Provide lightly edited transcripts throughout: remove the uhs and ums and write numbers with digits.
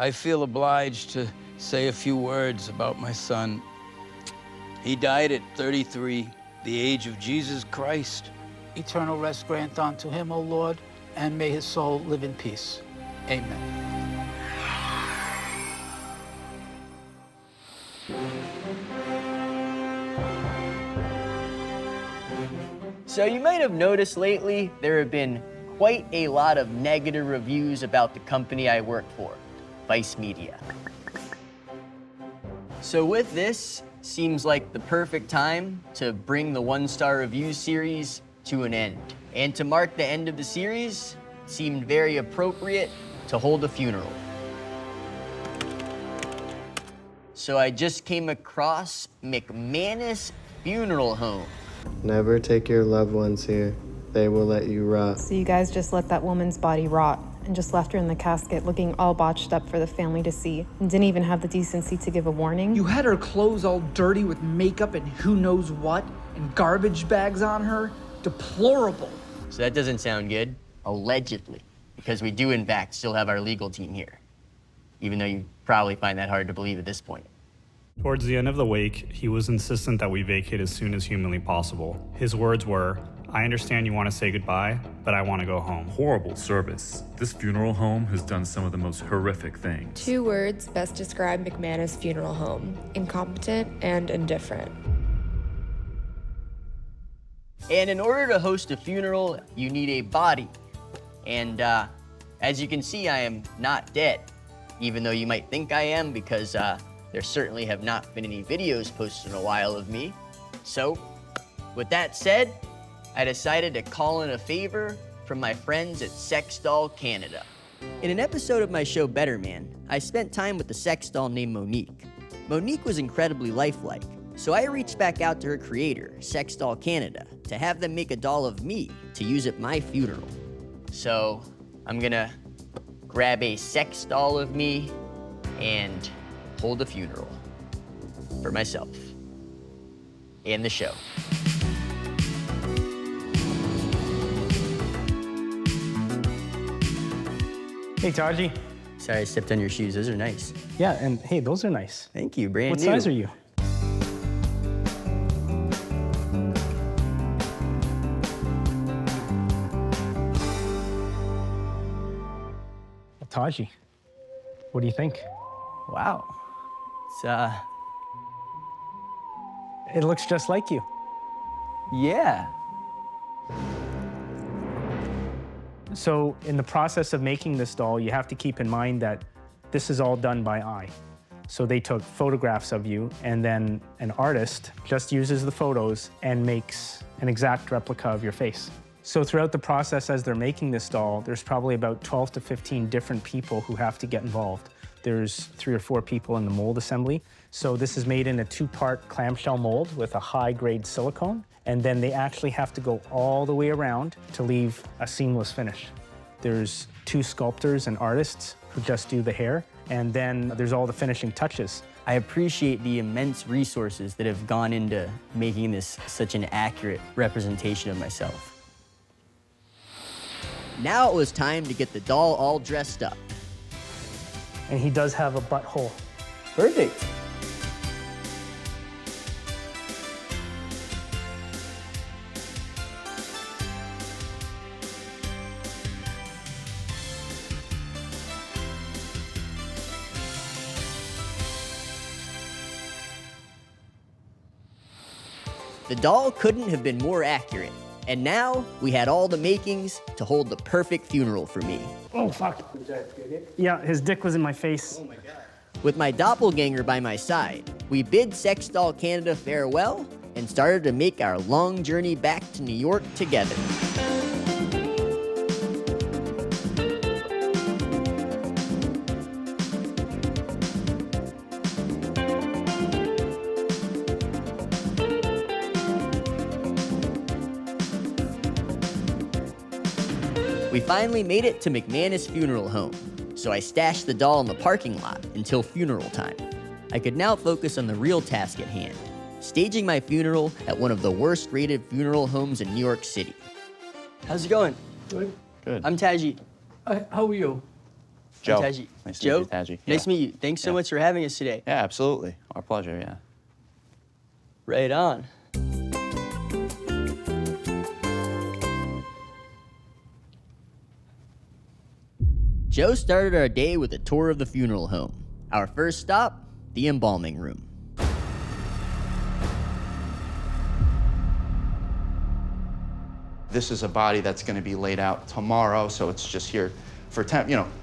I feel obliged to say a few words about my son. He died at 33, the age of Jesus Christ. Eternal rest grant unto him, O Lord, and may his soul live in peace. Amen. So you might have noticed lately, there have been quite a lot of negative reviews about the company I work for, Vice Media. So with this, seems like the perfect time to bring the one-star review series to an end. And to mark the end of the series, it seemed very appropriate to hold a funeral. So I just came across McManus Funeral Home. Never take your loved ones here. They will let you rot. So you guys just let that woman's body rot and just left her in the casket looking all botched up for the family to see and didn't even have the decency to give a warning? You had her clothes all dirty with makeup and who knows what, and garbage bags on her. Deplorable. So that doesn't sound good. Allegedly, because we do in fact still have our legal team here, even though you probably find that hard to believe at this point. Towards the end of the wake, he was insistent that we vacate as soon as humanly possible. His words were, "I understand you want to say goodbye, but I want to go home." Horrible service. This funeral home has done some of the most horrific things. 2 words best describe McManus Funeral Home: incompetent and indifferent. And in order to host a funeral, you need a body. And as you can see, I am not dead, even though you might think I am, because there certainly have not been any videos posted in a while of me. So, with that said, I decided to call in a favor from my friends at Sex Doll Canada. In an episode of my show Better Man, I spent time with a sex doll named Monique. Monique was incredibly lifelike, so I reached back out to her creator, Sex Doll Canada, to have them make a doll of me to use at my funeral. So I'm gonna grab a sex doll of me and hold a funeral for myself and the show. Hey, Taji. Sorry, I stepped on your shoes. Those are nice. Yeah, and hey, those are nice. Thank you, brand What new. size are you? Well, Taji, what do you think? Wow. It looks just like you. Yeah. So in the process of making this doll, you have to keep in mind that this is all done by eye. So they took photographs of you, and then an artist just uses the photos and makes an exact replica of your face. So throughout the process as they're making this doll, there's probably about 12 to 15 different people who have to get involved. There's 3 or 4 people in the mold assembly. So this is made in a 2-part clamshell mold with a high-grade silicone. And then they actually have to go all the way around to leave a seamless finish. There's 2 sculptors and artists who just do the hair, and then there's all the finishing touches. I appreciate the immense resources that have gone into making this such an accurate representation of myself. Now it was time to get the doll all dressed up. And he does have a butthole. Perfect. The doll couldn't have been more accurate. And now we had all the makings to hold the perfect funeral for me. Oh, fuck. Yeah, his dick was in my face. Oh my God. With my doppelganger by my side, we bid Sex Doll Canada farewell and started to make our long journey back to New York together. We finally made it to McManus Funeral Home, so I stashed the doll in the parking lot until funeral time. I could now focus on the real task at hand, staging my funeral at one of the worst-rated funeral homes in New York City. How's it going? Good. Good. I'm Taji. How are you? Joe. Taji. Nice Joe? to meet you, Taji. Nice to meet you. Thanks so much for having us today. Yeah, absolutely. Our pleasure, yeah. Right on. Joe started our day with a tour of the funeral home. Our first stop, the embalming room. This is a body that's going to be laid out tomorrow, so it's just here for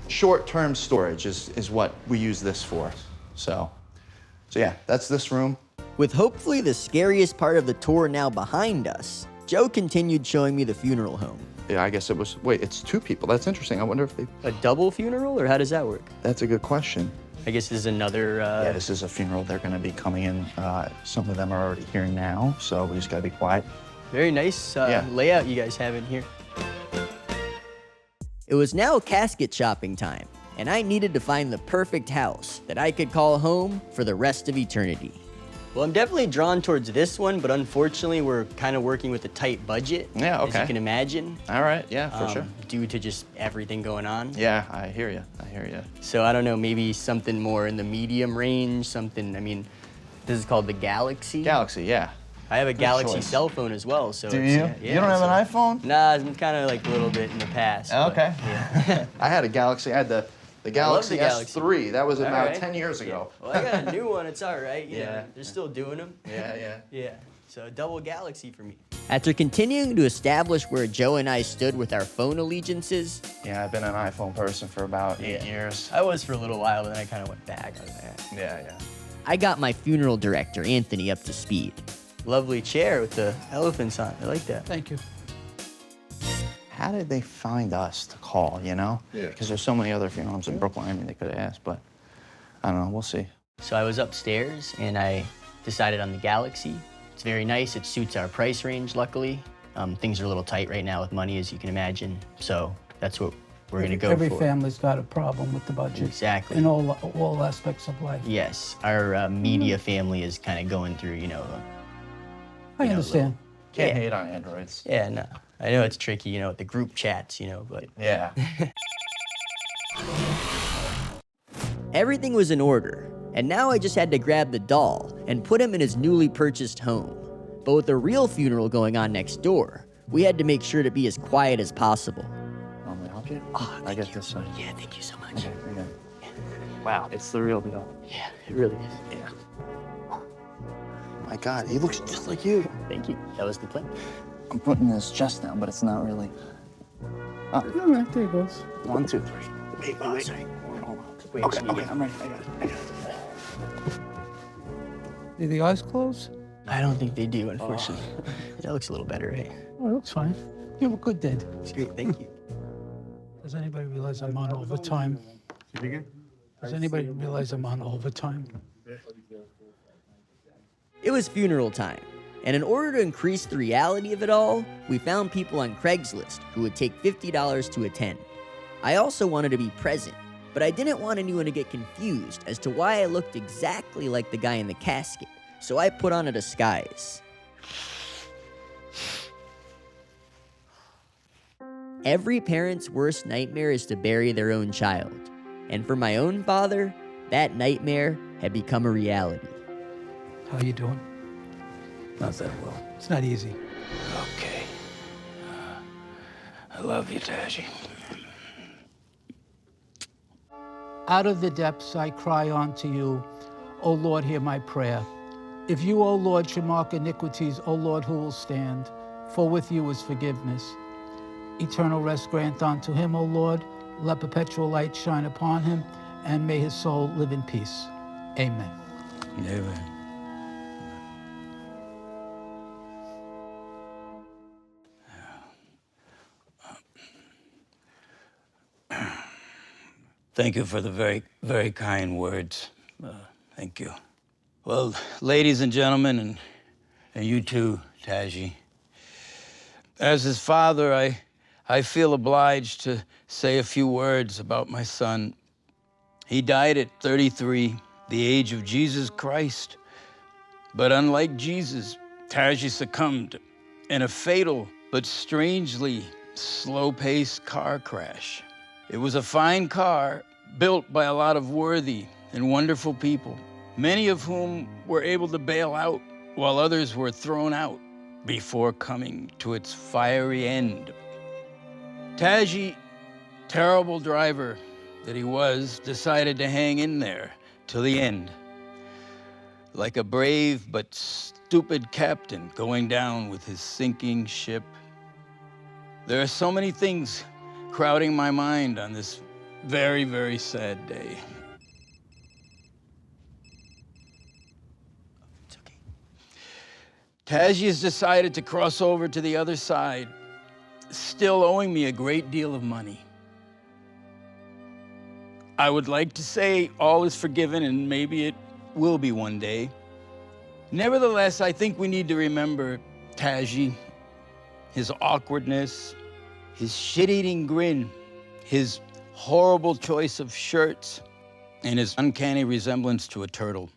short-term storage is what we use this for. So yeah, that's this room. With hopefully the scariest part of the tour now behind us, Joe continued showing me the funeral home. Yeah, I guess it was, wait, it's 2 people. That's interesting. I wonder if they... A double funeral, or how does that work? That's a good question. I guess this is another... Yeah, this is a funeral. They're going to be coming in. Some of them are already here now, so we just got to be quiet. Very nice layout you guys have in here. It was now casket shopping time, and I needed to find the perfect house that I could call home for the rest of eternity. Well, I'm definitely drawn towards this one, but unfortunately, we're kind of working with a tight budget. Yeah, okay. As you can imagine. All right, yeah, for sure. Due to just everything going on. Yeah, I hear you. So I don't know, maybe something more in the medium range, something, I mean, this is called the Galaxy. Galaxy, yeah. I have a Good Galaxy choice. cell phone as well, so Do it's, you? Yeah, You don't have an iPhone? Nah, it's kind of like a little bit in the past. Okay. Yeah. I had a Galaxy. I had the Galaxy the Galaxy. S3. That was about All right. 10 years ago. Well, I got a new one. It's all right. You know, Yeah. they're still doing them. Yeah. Yeah. So a double Galaxy for me. After continuing to establish where Joe and I stood with our phone allegiances. Yeah, I've been an iPhone person for about 8 years. I was for a little while, but then I kind of went back on that. Yeah. I got my funeral director, Anthony, up to speed. Lovely chair with the elephants on. I like that. Thank you. How did they find us to call, you know? Yeah. Because there's so many other funeral homes in Brooklyn. I mean, they could have asked, but I don't know. We'll see. So I was upstairs and I decided on the Galaxy. It's very nice. It suits our price range, luckily. Things are a little tight right now with money, as you can imagine. So that's what we're going to go Every for. family's got a problem with the budget. Exactly. In all aspects of life. Yes, our media family is kind of going through, I understand. Can't hate on Androids. Yeah, no. I know it's tricky, with the group chats, but... Yeah. Everything was in order, and now I just had to grab the doll and put him in his newly purchased home. But with a real funeral going on next door, we had to make sure to be as quiet as possible. Want me to help you? Oh, I get this. Yeah, thank you so much. Okay. Wow, it's the real deal. Yeah, it really is. Yeah. My God, he looks just like you. Thank you. That was the plan. I'm putting his chest down, but it's not really. All right, there he goes. 1, 2, 3. Wait. Sorry. Hold on. Wait, Okay, I'm ready. I got it. Did the eyes close? I don't think they do, unfortunately. That looks a little better, right? Oh, it looks fine. You have a good dead. It's great, thank you. Does anybody realize I'm on overtime? Does anybody realize I'm on overtime? It was funeral time, and in order to increase the reality of it all, we found people on Craigslist who would take $50 to attend. I also wanted to be present, but I didn't want anyone to get confused as to why I looked exactly like the guy in the casket, so I put on a disguise. Every parent's worst nightmare is to bury their own child, and for my own father, that nightmare had become a reality. How you doing? Not that well. It's not easy. Okay. I love you, Taji. Out of the depths I cry unto you. O Lord, hear my prayer. If you, O Lord, should mark iniquities, O Lord, who will stand? For with you is forgiveness. Eternal rest grant unto him, O Lord. Let perpetual light shine upon him, and may his soul live in peace. Amen. Amen. Thank you for the very, very kind words. Thank you. Well, ladies and gentlemen, and you too, Taji. As his father, I feel obliged to say a few words about my son. He died at 33, the age of Jesus Christ. But unlike Jesus, Taji succumbed in a fatal but strangely slow-paced car crash. It was a fine car, built by a lot of worthy and wonderful people, many of whom were able to bail out while others were thrown out before coming to its fiery end. Taji, terrible driver that he was, decided to hang in there till the end, like a brave but stupid captain going down with his sinking ship. There are so many things crowding my mind on this very, very sad day. It's okay. Taji has decided to cross over to the other side, still owing me a great deal of money. I would like to say all is forgiven, and maybe it will be one day. Nevertheless, I think we need to remember Taji, his awkwardness, his shit-eating grin, his horrible choice of shirts, and his uncanny resemblance to a turtle.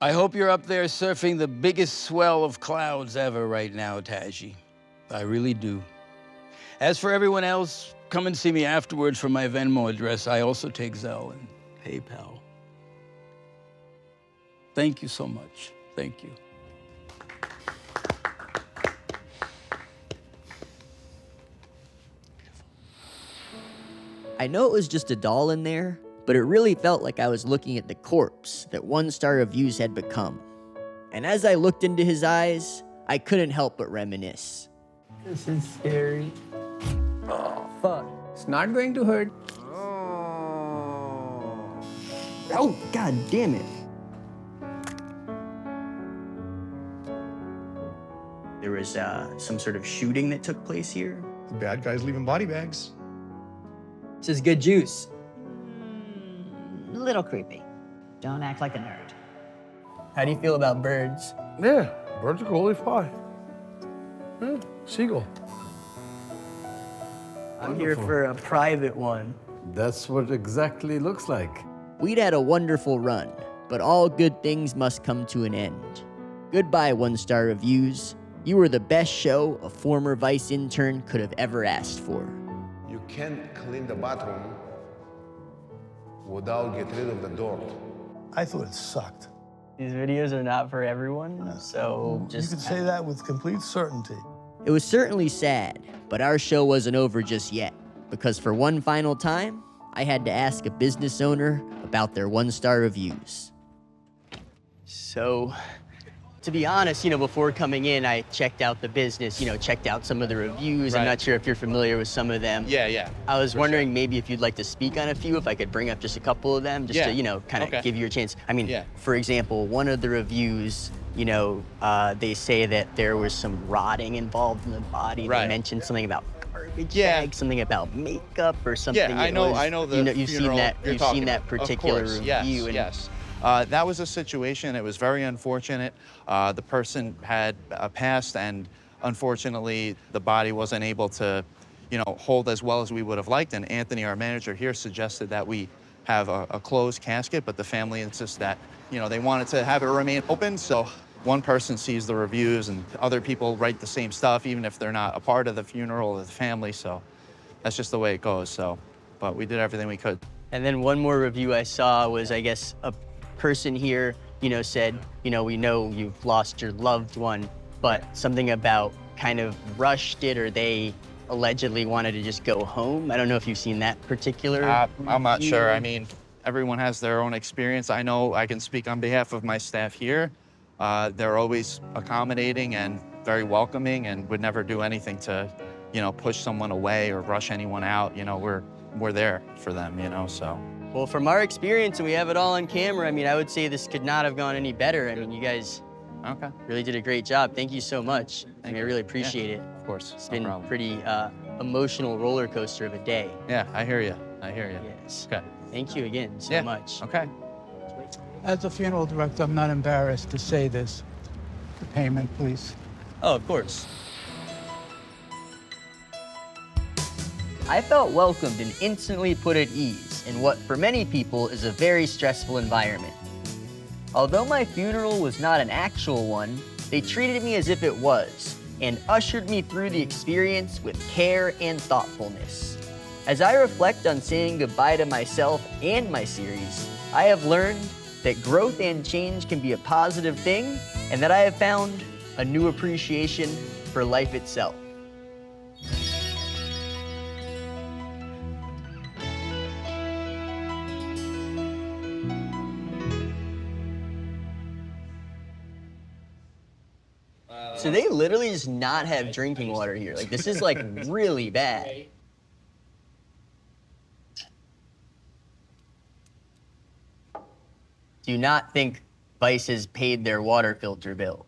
I hope you're up there surfing the biggest swell of clouds ever right now, Taji. I really do. As for everyone else, come and see me afterwards for my Venmo address. I also take Zelle and PayPal. Thank you so much. Thank you. I know it was just a doll in there, but it really felt like I was looking at the corpse that One Star Reviews had become. And as I looked into his eyes, I couldn't help but reminisce. This is scary. Oh, fuck. It's not going to hurt. Oh, god damn it. There was some sort of shooting that took place here. The bad guys leaving body bags. This is good juice. A little creepy. Don't act like a nerd. How do you feel about birds? Yeah, birds are totally fine. Yeah, seagull. I'm here for a private one. That's what exactly looks like. We'd had a wonderful run, but all good things must come to an end. Goodbye, One Star Reviews. You were the best show a former vice intern could have ever asked for. You can't clean the bathroom without getting rid of the dirt. I thought it sucked. These videos are not for everyone, so just... You can say that with complete certainty. It was certainly sad, but our show wasn't over just yet, because for one final time, I had to ask a business owner about their one-star reviews. So, to be honest, before coming in, I checked out the business, checked out some of the reviews. Right. I'm not sure if you're familiar with some of them. Yeah. I was wondering maybe if you'd like to speak on a few, if I could bring up just a couple of them, just to, kind of give you a chance. I mean, for example, one of the reviews, they say that there was some rotting involved in the body. Right. They mentioned something about garbage bags, something about makeup or something. Yeah, I know the you've funeral you've seen that particular review. Yes. That was a situation. It was very unfortunate. The person had passed, and unfortunately, the body wasn't able to, hold as well as we would have liked. And Anthony, our manager here, suggested that we have a closed casket, but the family insists that, they wanted to have it remain open. So one person sees the reviews, and other people write the same stuff, even if they're not a part of the funeral or the family. So that's just the way it goes. So, but we did everything we could. And then one more review I saw was, I guess, a person here, said, we know you've lost your loved one, but something about kind of rushed it, or they allegedly wanted to just go home. I don't know if you've seen that particular I'm not sure. I mean, everyone has their own experience. I know I can speak on behalf of my staff here. They're always accommodating and very welcoming, and would never do anything to, push someone away or rush anyone out. We're there for them, so. Well, from our experience, and we have it all on camera, I mean, I would say this could not have gone any better. I mean, you guys really did a great job. Thank you so much. I really appreciate it. Of course, it's been a pretty emotional roller coaster of a day. Yeah, I hear you. Yes. Okay. Thank you again so much. Okay. As a funeral director, I'm not embarrassed to say this. The payment, please. Oh, of course. I felt welcomed and instantly put at ease in what for many people is a very stressful environment. Although my funeral was not an actual one, they treated me as if it was and ushered me through the experience with care and thoughtfulness. As I reflect on saying goodbye to myself and my series, I have learned that growth and change can be a positive thing, and that I have found a new appreciation for life itself. So they literally just not have drinking water here. Like, this is like really bad. Do not think Vice has paid their water filter bill.